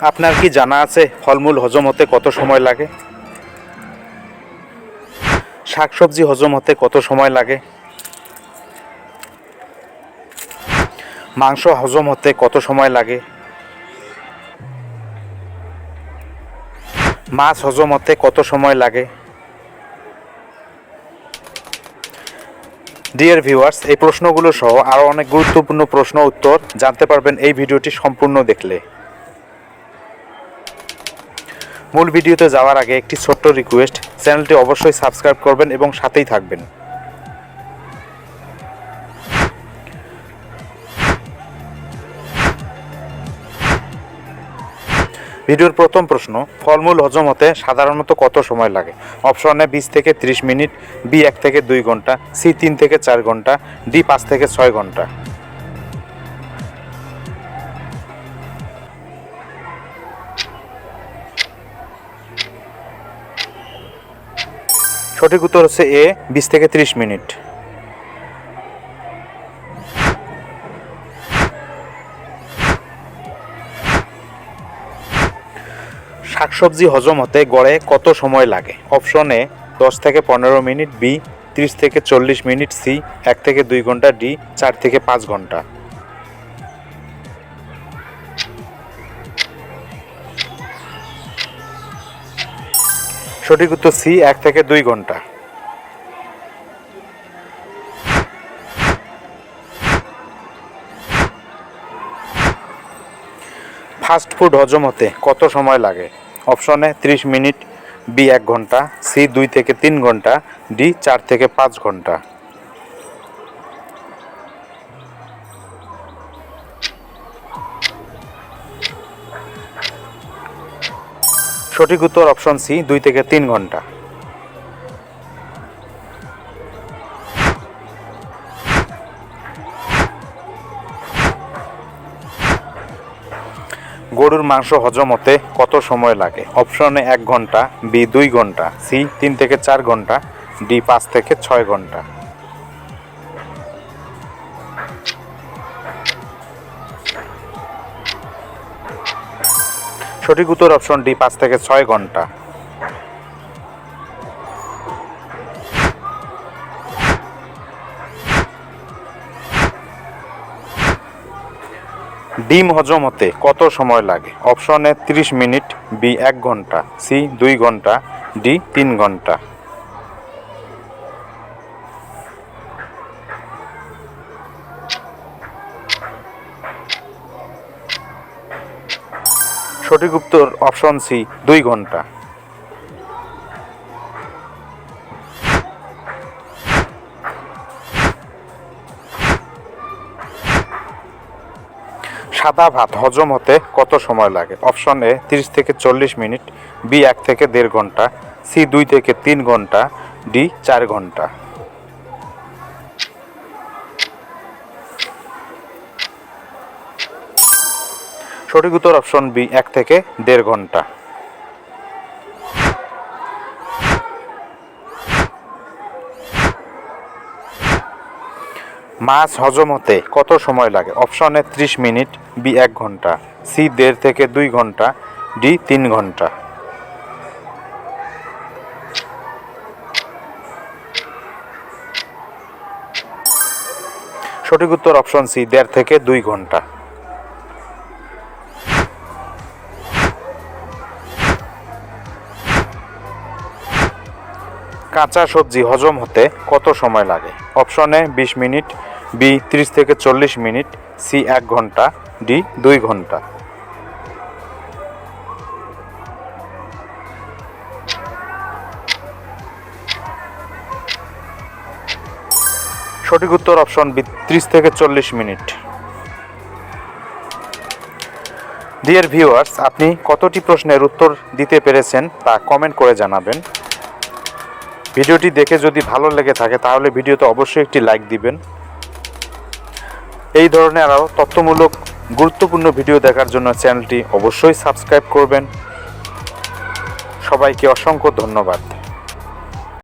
আপনার কি জানা আছে ফলমূল হজম হতে কত সময় লাগে? শাকসবজি হজম হতে কত সময় লাগে? মাংস হজম হতে কত সময় লাগে? মাছ হজম হতে কত সময় লাগে? ডিয়ার ভিউয়ার্স, এই প্রশ্নগুলো সহ আরও অনেক গুরুত্বপূর্ণ প্রশ্ন উত্তর জানতে পারবেন এই ভিডিওটি সম্পূর্ণ দেখলে। মূল ভিডিওতে যাওয়ার আগে একটি ছোট্ট রিকোয়েস্ট, চ্যানেলটি অবশ্যই সাবস্ক্রাইব করবেন এবং সাথেই থাকবেন। ভিডিওর প্রথম প্রশ্ন, ফলমূল হজম হতে সাধারণত কত সময় লাগে? অপশন এ 20 থেকে 30 মিনিট, বি 1 থেকে 2 ঘন্টা, সি 3 থেকে 4 ঘন্টা, ডি 5 থেকে 6 ঘন্টা। সঠিক উত্তর হচ্ছে এ 20 থেকে 30 মিনিট। শাকসবজি হজম হতে গড়ে কত সময় লাগে? অপশন এ 10 থেকে 15 মিনিট, বি 30 থেকে 40 মিনিট, সি 1 থেকে 2 ঘন্টা, ডি 4 থেকে 5 ঘন্টা। সঠিক উত্তর সি 1 থেকে 2 ঘন্টা। ফাস্ট ফুড হজম হতে কত সময় লাগে? অপশন এ 30 মিনিট, বি 1 ঘন্টা, সি 2 থেকে 3 ঘন্টা, ডি 4 থেকে 5 ঘন্টা। সঠিক উত্তর অপশন সি 2 থেকে 3 ঘন্টা। গরুর মাংস হজম হতে কত সময় লাগে? অপশন এ 1 ঘন্টা, বি 2 ঘন্টা, সি 3 থেকে 4 ঘন্টা, ডি 5 থেকে 6 ঘন্টা। সঠিক উত্তর অপশন ডি 5 থেকে 6 ঘন্টা। ডিম হজম হতে কত সময় লাগে? অপশন এ 30 মিনিট, বি 1 ঘন্টা, সি 2 ঘন্টা, ডি 3 ঘন্টা। সঠিক উত্তর অপশন সি 2 ঘন্টা। সাদা ভাত হজম হতে কত সময় লাগে? অপশন এ 30 থেকে 40 মিনিট, বি 1 থেকে 1.5 ঘন্টা, সি 2 থেকে 3 ঘন্টা, ডি 4 ঘন্টা। সঠিক উত্তর অপশন বি 1 থেকে 1.5 ঘন্টা। মাছ হজম হতে কত সময় লাগে? অপশন এ 30 মিনিট, বি 1 ঘন্টা, সি 1.5 থেকে 2 ঘন্টা, ডি 3 ঘন্টা। সঠিক উত্তর অপশন সি 1.5 থেকে 2 ঘন্টা। কাঁচা সবজি হজম হতে কত সময় লাগে? অপশন এ 20 মিনিট, বি 30 থেকে 40 মিনিট, সি 1 ঘন্টা, ডি 2 ঘন্টা। সঠিক উত্তর অপশন বি 30 থেকে 40 মিনিট। ডিয়ার ভিউয়ার্স, আপনি কতটি প্রশ্নের উত্তর দিতে পেরেছেন তা কমেন্ট করে জানাবেন। ভিডিওটি দেখে যদি ভালো লেগে থাকে তাহলে ভিডিওতে অবশ্যই একটি লাইক দিবেন। এই ধরনের আরও তথ্যমূলক গুরুত্বপূর্ণ ভিডিও দেখার জন্য চ্যানেলটি অবশ্যই সাবস্ক্রাইব করবেন। সবাইকে অসংখ্য ধন্যবাদ।